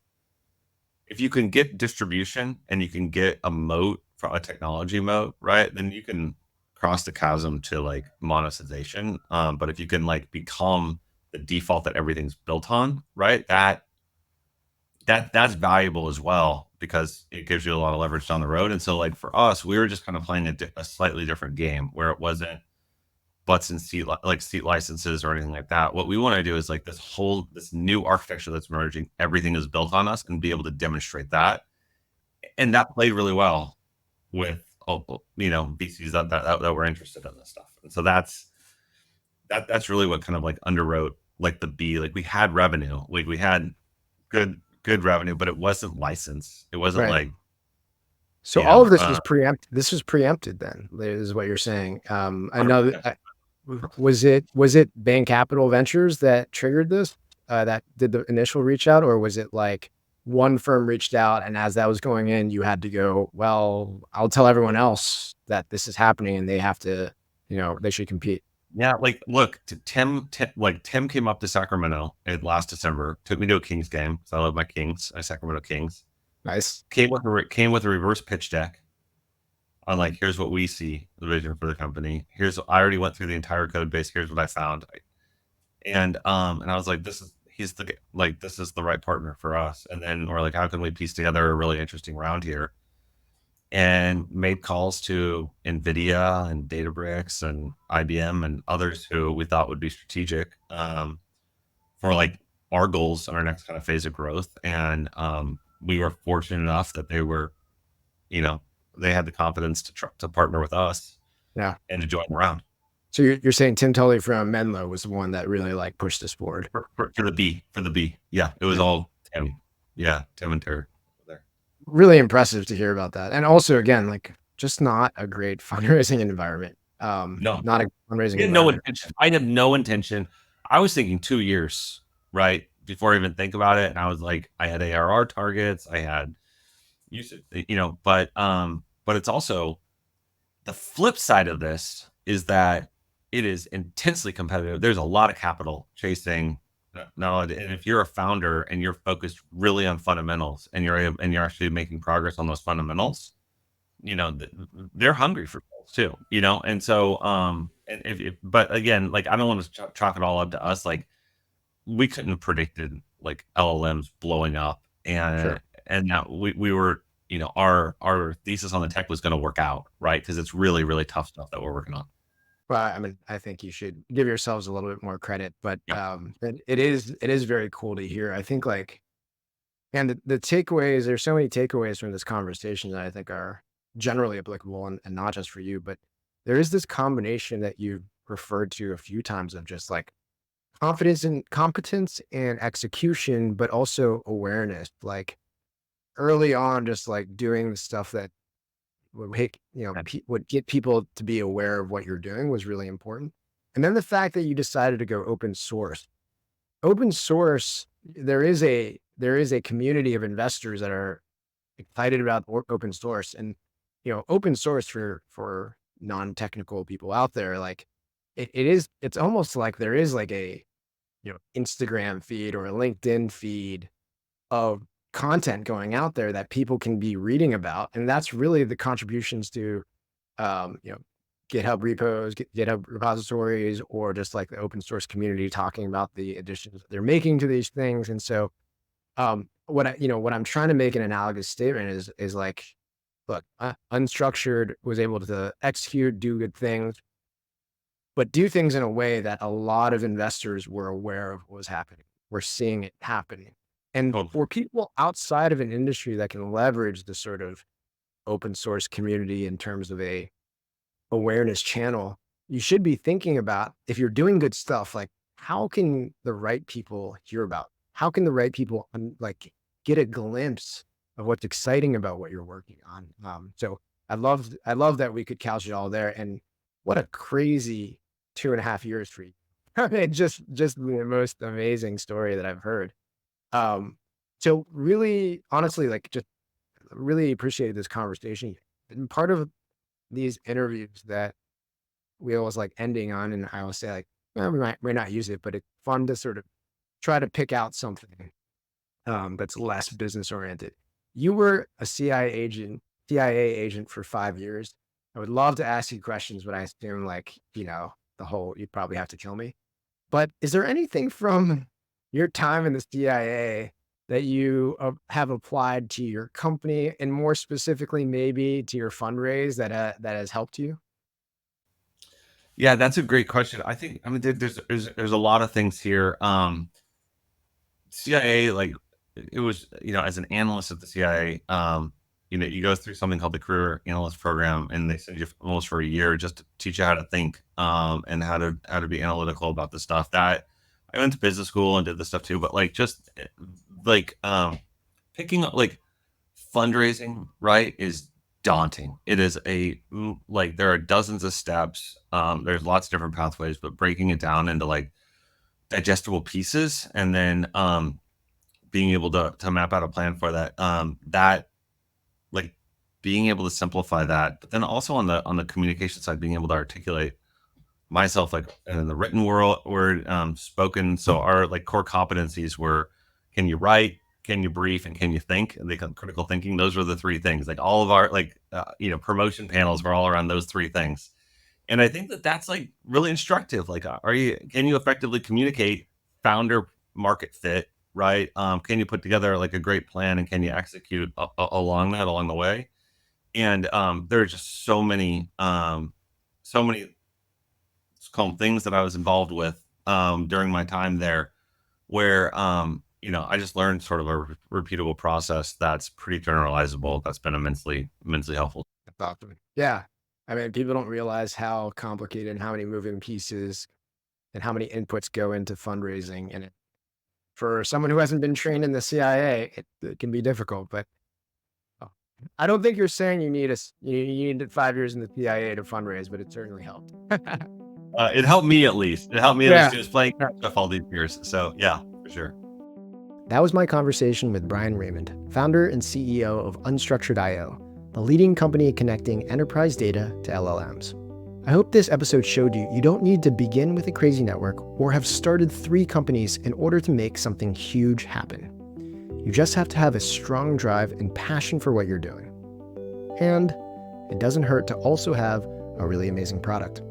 If you can get distribution and you can get a moat, from a technology moat, right, then you can cross the chasm to like monetization. But if you can like become the default that everything's built on, right, that's valuable as well, because it gives you a lot of leverage down the road. And so like for us, we were just kind of playing a slightly different game, where it wasn't butts and seat licenses or anything like that. What we want to do is like this new architecture that's emerging, everything is built on us, and be able to demonstrate that. And that played really well with VCs that were interested in this stuff. And so that's really what kind of like underwrote like the B. Like, we had revenue, we had good revenue, but it wasn't licensed. It wasn't Right. like, So all of this was preempted. This was preempted then, is what you're saying. I know that, was it Bain Capital Ventures that triggered this, that did the initial reach out, or was it like one firm reached out and as that was going in, you had to go, well, I'll tell everyone else that this is happening and they have to, they should compete. Yeah, like, look, Tim came up to Sacramento last December, took me to a Kings game. So I love my Kings, Sacramento Kings. Nice. Came with a reverse pitch deck on like, here's what we see, the vision for the company. I already went through the entire code base. Here's what I found. And I was like, this is the right partner for us. And then we're like, how can we piece together a really interesting round here? And made calls to NVIDIA and Databricks and IBM and others who we thought would be strategic for like our goals and our next kind of phase of growth. And we were fortunate enough that they had the confidence to partner with us, Yeah. and to join the round. So you're saying Tim Tully from Menlo was the one that really like pushed this forward For the B. Yeah, it was all Tim. Yeah, Tim and Terry there. Really impressive to hear about that. And also, again, like, just not a great fundraising environment. No, Not a fundraising I had no environment. intention. I had no intention. I was thinking 2 years, right, before I even think about it. And I was like, I had ARR targets. I had usage, but it's also the flip side of this is that it is intensely competitive. There's a lot of capital chasing knowledge, and if you're a founder and you're focused really on fundamentals, and you're actually making progress on those fundamentals, they're hungry for goals too. And so but again, like, I don't want to chalk it all up to us. Like, we couldn't have predicted like LLMs blowing up, and Sure. and now we were, our thesis on the tech was going to work out, right? Because it's really, really tough stuff that we're working on. Well, I mean, I think you should give yourselves a little bit more credit, but Yeah. it is very cool to hear. I think, like, and the takeaways, there's so many takeaways from this conversation that I think are generally applicable, and not just for you, but there is this combination that you referred to a few times of just like competence and execution, but also awareness. Like, early on, just like doing the stuff that would make, would get people to be aware of what you're doing was really important. And then the fact that you decided to go open source. Open source, there is a community of investors that are excited about open source, and open source for non-technical people out there, like, it's almost like there is like a Instagram feed or a LinkedIn feed of content going out there that people can be reading about. And that's really the contributions to, um, you know, GitHub repos, GitHub repositories, or just like the open source community talking about the additions they're making to these things. And so, what I'm trying to make an analogous statement is like, look, Unstructured was able to execute, do good things, but do things in a way that a lot of investors were aware of what was happening. We're seeing it happening. And Totally. for people outside of an industry that can leverage the sort of open source community in terms of a awareness channel, you should be thinking about, if you're doing good stuff, like how can the right people hear about? How can the right people like get a glimpse of what's exciting about what you're working on? So I love that we could couch it all there. And what a crazy 2.5 years for you. I mean, just the most amazing story that I've heard. Um, so really, honestly, like just really appreciated this conversation. And part of these interviews that we always like ending on, and I always say like, well, we might not use it, but it's fun to sort of try to pick out something that's less business oriented. You were a CIA agent for 5 years. I would love to ask you questions, but I assume like, you'd probably have to kill me. But is there anything from your time in the CIA that you have applied to your company, and more specifically, maybe to your fundraise that has helped you? Yeah, that's a great question. I think, I mean, there's a lot of things here. CIA, like, it was, as an analyst at the CIA, you go through something called the Career Analyst Program, and they send you almost for a year just to teach you how to think, and how to be analytical about the stuff. That I went to business school and did this stuff too, but like just like picking up like fundraising, right, is daunting. It is like there are dozens of steps. There's lots of different pathways, but breaking it down into like digestible pieces, and then being able to map out a plan for that. That like being able to simplify that, but then also on the communication side, being able to articulate myself like in the written word, spoken. So our like core competencies were: can you write, can you brief, and can you think? And they call critical thinking. Those were the three things. Like all of our like promotion panels were all around those three things. And I think that that's like really instructive. Like, can you effectively communicate founder market fit, right? Can you put together like a great plan, and can you execute along the way? And there are just so many things that I was involved with during my time there, where I just learned sort of a repeatable process that's pretty generalizable. That's been immensely helpful. That's awesome. Yeah. I mean, people don't realize how complicated and how many moving pieces and how many inputs go into fundraising. And for someone who hasn't been trained in the CIA, it can be difficult. But oh, I don't think you're saying you need 5 years in the CIA to fundraise, but it certainly helped. It helped me at least. It helped me at least. Yeah. It was playing stuff all these years. So yeah, for sure. That was my conversation with Brian Raymond, founder and CEO of Unstructured IO, the leading company connecting enterprise data to LLMs. I hope this episode showed you don't need to begin with a crazy network or have started 3 companies in order to make something huge happen. You just have to have a strong drive and passion for what you're doing. And it doesn't hurt to also have a really amazing product.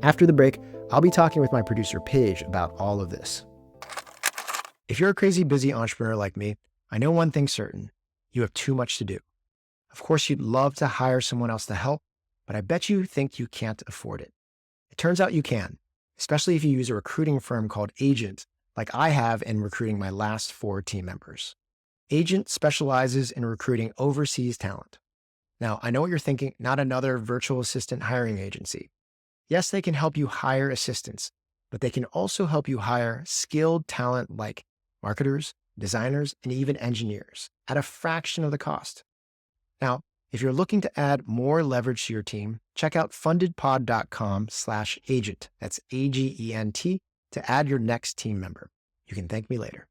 After the break, I'll be talking with my producer Paige about all of this. If you're a crazy busy entrepreneur like me, I know one thing's certain: you have too much to do. Of course, you'd love to hire someone else to help, but I bet you think you can't afford it. It turns out you can, especially if you use a recruiting firm called Agent, like I have in recruiting my last 4 team members. Agent specializes in recruiting overseas talent. Now, I know what you're thinking: not another virtual assistant hiring agency. Yes, they can help you hire assistants, but they can also help you hire skilled talent like marketers, designers, and even engineers at a fraction of the cost. Now, if you're looking to add more leverage to your team, check out fundedpod.com/agent. That's AGENT to add your next team member. You can thank me later.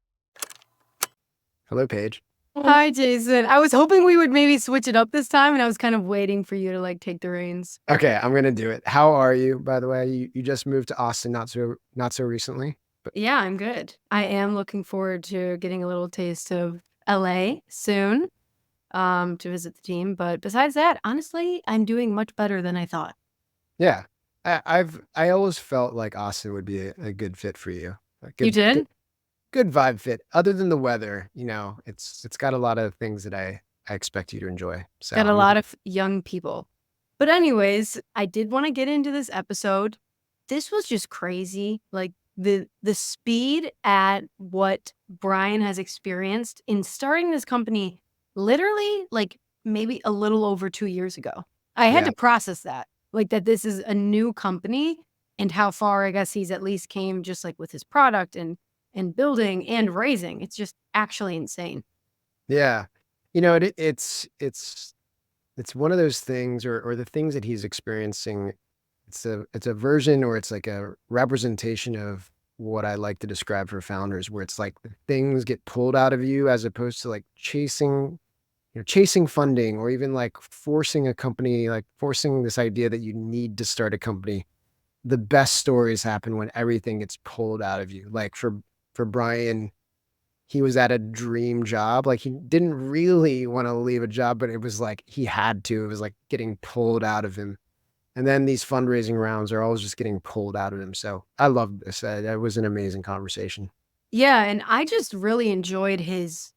Hello, Paige. Hi, Jason. I was hoping we would maybe switch it up this time, and I was kind of waiting for you to like take the reins. Okay, I'm gonna do it. How are you, by the way? You just moved to Austin not so recently. But Yeah, I'm good. I am looking forward to getting a little taste of LA soon, to visit the team. But besides that, honestly, I'm doing much better than I thought. yeah, I always felt like Austin would be a good fit for you. A You did? good vibe fit. Other than the weather, it's got a lot of things that I expect you to enjoy. So Got a lot of young people. But anyways, I did want to get into this episode. This was just crazy. Like the speed at what Brian has experienced in starting this company literally like maybe a little over 2 years ago. I had Yeah. to process that, like that this is a new company and how far I guess he's at least came just like with his product and building and raising. It's just actually insane. Yeah. It's one of those things or the things that he's experiencing. It's a version or it's like a representation of what I like to describe for founders, where it's like the things get pulled out of you as opposed to like chasing funding or even like forcing a company, like forcing this idea that you need to start a company. The best stories happen when everything gets pulled out of you. Like for Brian, he was at a dream job. Like he didn't really want to leave a job, but it was like he had to. It was like getting pulled out of him. And then these fundraising rounds are always just getting pulled out of him. So I love this. That was an amazing conversation. Yeah, and I just really enjoyed his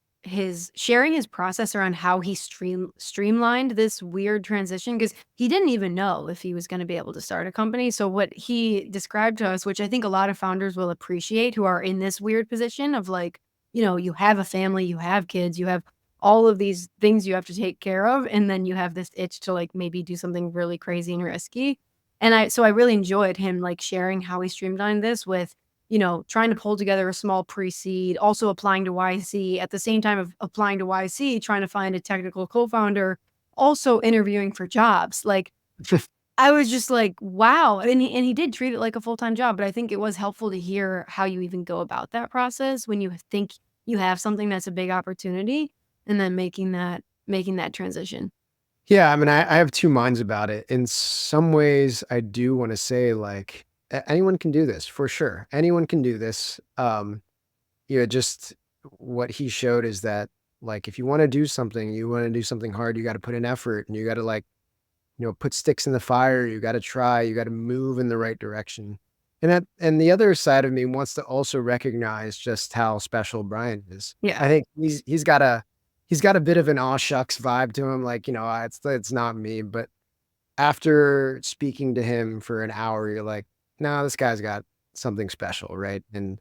sharing his process around how he streamlined this weird transition because he didn't even know if he was going to be able to start a company. So what he described to us, which I think a lot of founders will appreciate who are in this weird position of like, you have a family, you have kids, you have all of these things you have to take care of, and then you have this itch to like maybe do something really crazy and risky. And I really enjoyed him like sharing how he streamlined this with trying to pull together a small pre-seed, also applying to YC at the same time of applying to YC, trying to find a technical co-founder, also interviewing for jobs. Like I was just like, wow. And he did treat it like a full-time job, but I think it was helpful to hear how you even go about that process when you think you have something that's a big opportunity and then making that transition. Yeah, I mean, I have two minds about it. In some ways, I do want to say like anyone can do this for sure. Anyone can do this. Just what he showed is that like if you want to do something, you want to do something hard, you got to put in effort and you got to like put sticks in the fire. You got to try. You got to move in the right direction. And the other side of me wants to also recognize just how special Brian is. Yeah. I think he's got a bit of an aw shucks vibe to him. Like it's not me. But after speaking to him for an hour, you're like, no, this guy's got something special, right? And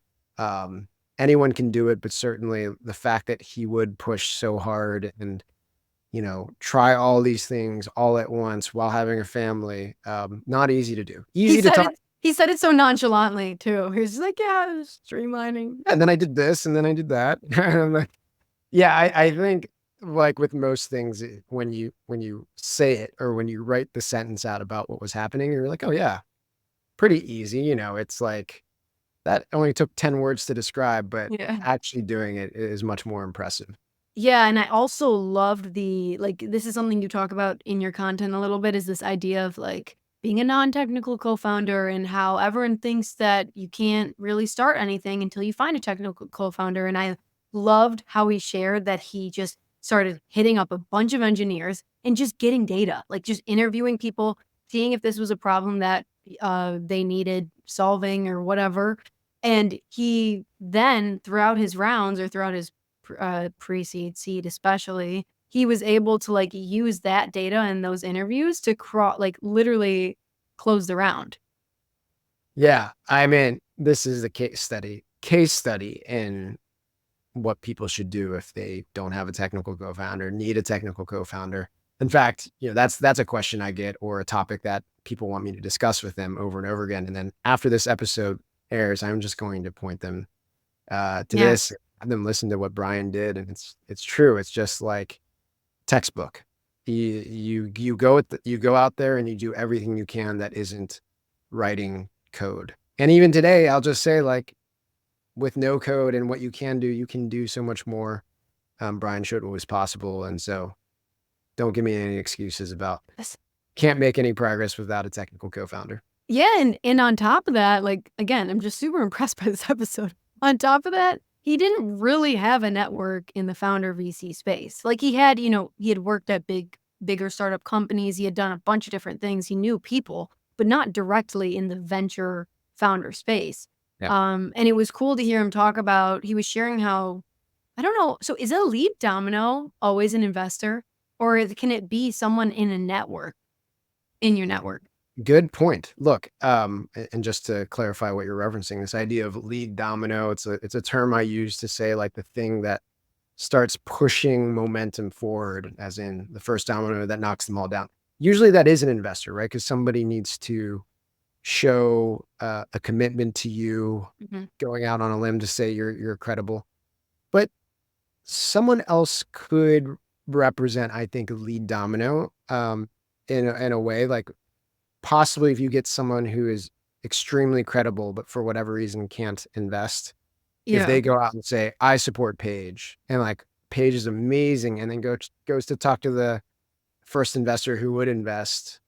anyone can do it, but certainly the fact that he would push so hard and try all these things all at once while having a family. Not easy to do. He Easy to said talk. it he said it so nonchalantly too. He was just like, yeah, it's streamlining. And then I did this and then I did that. And I'm like, yeah, I think like with most things, when you say it or when you write the sentence out about what was happening, you're like, oh yeah, pretty easy. It's like that only took 10 words to describe, but Yeah. actually doing it is much more impressive. Yeah, and I also loved this is something you talk about in your content a little bit, is this idea of, like, being a non-technical co-founder and how everyone thinks that you can't really start anything until you find a technical co-founder, and I loved how he shared that he just started hitting up a bunch of engineers and just getting data, like, just interviewing people, seeing if this was a problem that, they needed solving or whatever, and he then, throughout his rounds or throughout his pre-seed, seed especially, he was able to, like, use that data and those interviews to like, literally close the round. Yeah. I mean, this is a case study in what people should do if they don't have a technical co-founder, need a technical co-founder. In fact, that's a question I get or a topic that people want me to discuss with them over and over again. And then after this episode airs, I'm just going to point them to Yeah. this, have them listen to what Brian did. And it's true. It's just like textbook. You go out there and you do everything you can that isn't writing code. And even today, I'll just say like with no code and what you can do so much more. Brian showed what was possible. And so don't give me any excuses about Yes. can't make any progress without a technical co-founder. Yeah, and on top of that, like, again, I'm just super impressed by this episode. On top of that, he didn't really have a network in the founder VC space. Like, he had worked at bigger startup companies, he had done a bunch of different things, he knew people, but not directly in the venture founder space. Yeah. And it was cool to hear him talk about he was sharing how I don't know, so is a lead domino always an investor, or can it be someone in a network, in your network? Good point. Look, and just to clarify what you're referencing, this idea of lead domino, it's a term I use to say like the thing that starts pushing momentum forward, as in the first domino that knocks them all down. Usually that is an investor, right? Because somebody needs to show a commitment to you, Mhm. going out on a limb to say you're credible. But someone else could represent, I think, a lead domino in a way, like possibly if you get someone who is extremely credible, but for whatever reason can't invest, if Yeah. they go out and say, I support Paige, and like Paige is amazing, and then goes to talk to the first investor who would invest.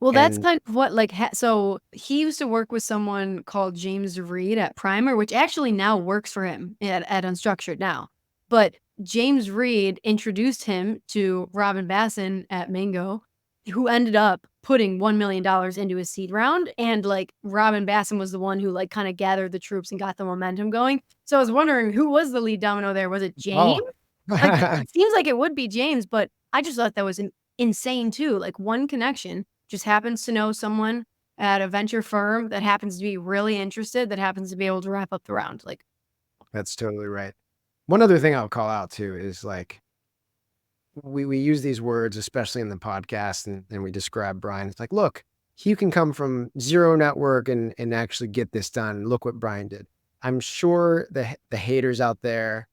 Well, that's And kind of what like so he used to work with someone called James Reed at Primer, which actually now works for him at Unstructured now. But James Reed introduced him to Robin Basson at Mango, who ended up putting $1 million into his seed round. And like Robin Basson was the one who like kind of gathered the troops and got the momentum going. So I was wondering who was the lead domino there? Was it James? oh, Like it seems like it would be James, but I just thought that was insane too. Like one connection just happens to know someone at a venture firm that happens to be really interested, that happens to be able to wrap up the round. Like, that's totally right. One other thing I'll call out too is like we use these words, especially in the podcast, and we describe Brian. It's like, look, he can come from zero network and actually get this done. Look what Brian did. I'm sure the haters out there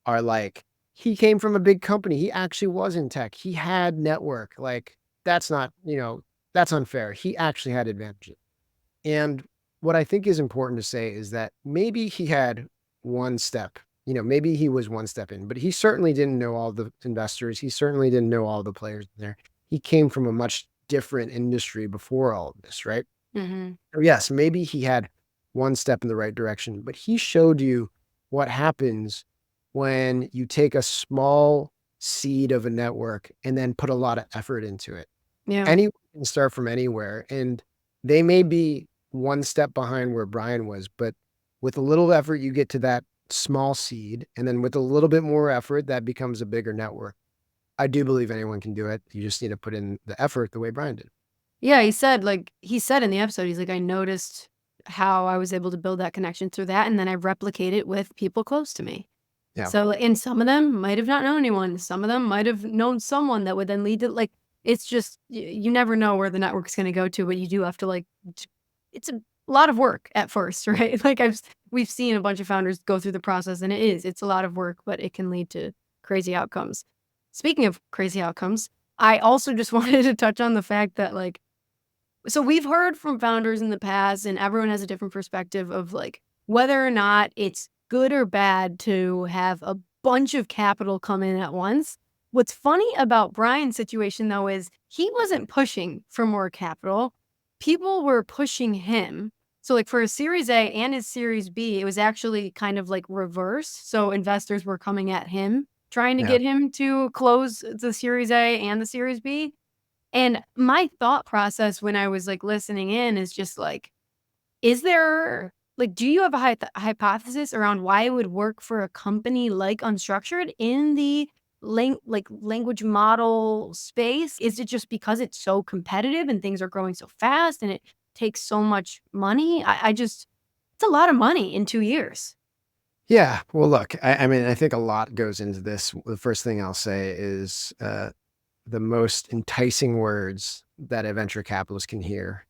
are like, he came from a big company. He actually was in tech. He had network. Like, that's not, that's unfair. He actually had advantages. And what I think is important to say is that maybe he had one step, maybe he was one step in, but he certainly didn't know all the investors. He certainly didn't know all the players there. He came from a much different industry before all of this, right? mhm. Or yes, maybe he had one step in the right direction, but he showed you what happens when you take a small seed of a network and then put a lot of effort into it. Yeah. Anyone can start from anywhere, and they may be one step behind where Brian was, but with a little effort, you get to that small seed, and then with a little bit more effort, that becomes a bigger network. I do believe anyone can do it. You just need to put in the effort the way Brian did. Yeah, he said in the episode, he's like, I noticed how I was able to build that connection through that, and then I replicate it with people close to me. Yeah. So, and some of them might have not known anyone. Some of them might have known someone that would then lead to like, it's just, you never know where the network's going to go to, but you do have to like, it's a lot of work at first, right? Like we've seen a bunch of founders go through the process and it's a lot of work, but it can lead to crazy outcomes. Speaking of crazy outcomes, I also just wanted to touch on the fact that like, so we've heard from founders in the past and everyone has a different perspective of like whether or not it's good or bad to have a bunch of capital come in at once. What's funny about Brian's situation though is he wasn't pushing for more capital. People were pushing him. So like for his Series A and his Series B, it was actually kind of like reverse. So investors were coming at him trying to Yeah. get him to close the Series A and the Series B. And my thought process when I was, like, listening in is just, like, is there like, do you have a hypothesis around why it would work for a company like Unstructured in the language model space? Is it just because it's so competitive and things are growing so fast and it takes so much money? I just it's a lot of money in 2 years. Yeah. Well, look, I mean, I think a lot goes into this. The first thing I'll say is the most enticing words that a venture capitalist can hear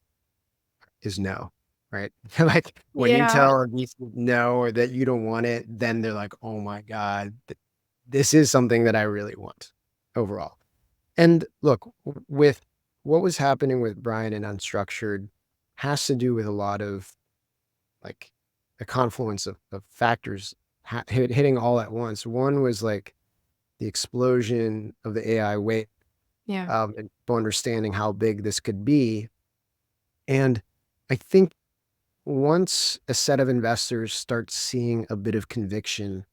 is no, right? Like when you Yeah. tell a VC no or that you don't want it, then they're like, oh my God, this is something that I really want overall. And look, with what was happening with Brian and Unstructured has to do with a lot of like a confluence of factors hitting all at once. One was like the explosion of the AI wave, Yeah. and people understanding how big this could be. And I think once a set of investors starts seeing a bit of conviction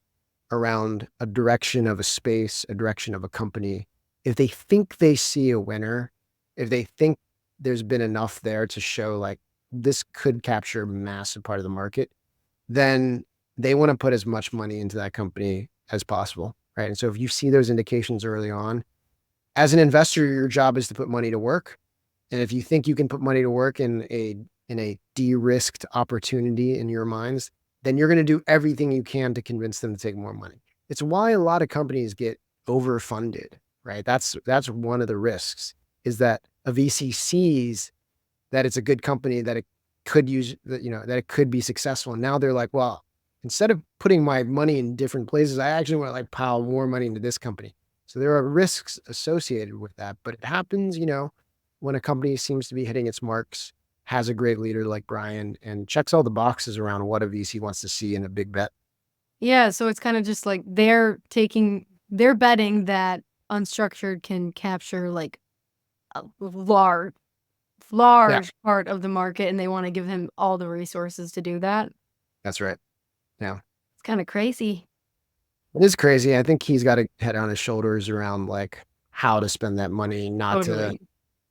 around a direction of a space, a direction of a company, if they think they see a winner, if they think there's been enough there to show like this could capture a massive part of the market, then they want to put as much money into that company as possible, right? And so if you see those indications early on, as an investor, your job is to put money to work. And if you think you can put money to work in a de-risked opportunity in your minds, then you're going to do everything you can to convince them to take more money. It's why a lot of companies get overfunded, right? That's one of the risks, is that a VC sees that it's a good company, that it could use, that it could be successful. And now they're like, well, instead of putting my money in different places, I actually want to like pile more money into this company. So there are risks associated with that, but it happens, when a company seems to be hitting its marks, has a great leader like Brian, and checks all the boxes around what a VC wants to see in a big bet. Yeah, so it's kind of just like they're betting that Unstructured can capture like a large Yeah, part of the market, and they want to give him all the resources to do that. that's right. Yeah. It's kind of crazy. It is crazy. I think he's got a head on his shoulders around like how to spend that money, Totally.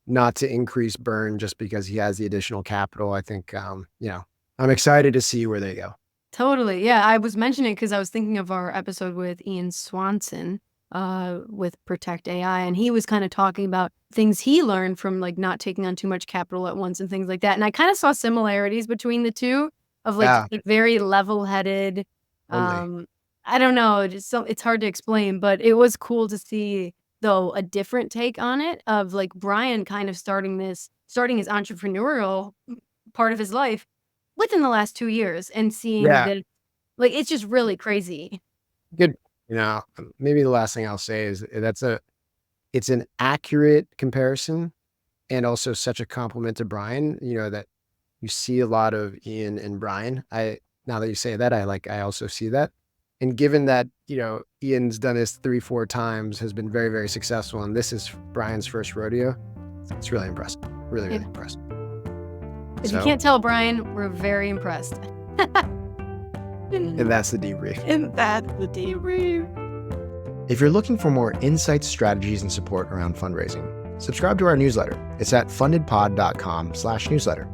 not to increase burn just because he has the additional capital. I think, I'm excited to see where they go. Totally. Yeah, I was mentioning because I was thinking of our episode with Ian Swanson with Protect AI, and he was kind of talking about things he learned from like not taking on too much capital at once and things like that. And I kind of saw similarities between the two of like Yeah, very level-headed. totally. I don't know, it's hard to explain, but it was cool to see though a different take on it of like Brian kind of starting his entrepreneurial part of his life within the last 2 years and seeing Yeah. that, like, it's just really crazy. Good. Maybe the last thing I'll say is it's an accurate comparison and also such a compliment to Brian, that you see a lot of Ian and Brian. Now that you say that, I also see that. And given that, Ian's done this 3-4 times, has been very, very successful, and this is Brian's first rodeo, it's really impressive. Really, really Yeah. impressive. If you So, can't tell, Brian, we're very impressed. and that's the debrief. And that's the debrief. If you're looking for more insights, strategies, and support around fundraising, subscribe to our newsletter. It's at fundedpod.com/newsletter.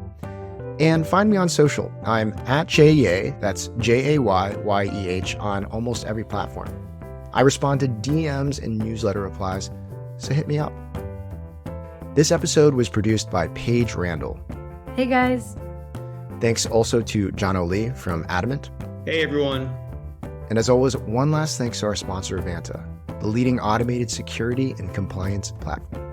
And find me on social. I'm at Jayeh, that's JAYYEH, on almost every platform. I respond to DMs and newsletter replies, so hit me up. This episode was produced by Paige Randall. Hey, guys. Thanks also to John O'Lee from Adamant. Hey, everyone. And as always, one last thanks to our sponsor, Vanta, the leading automated security and compliance platform.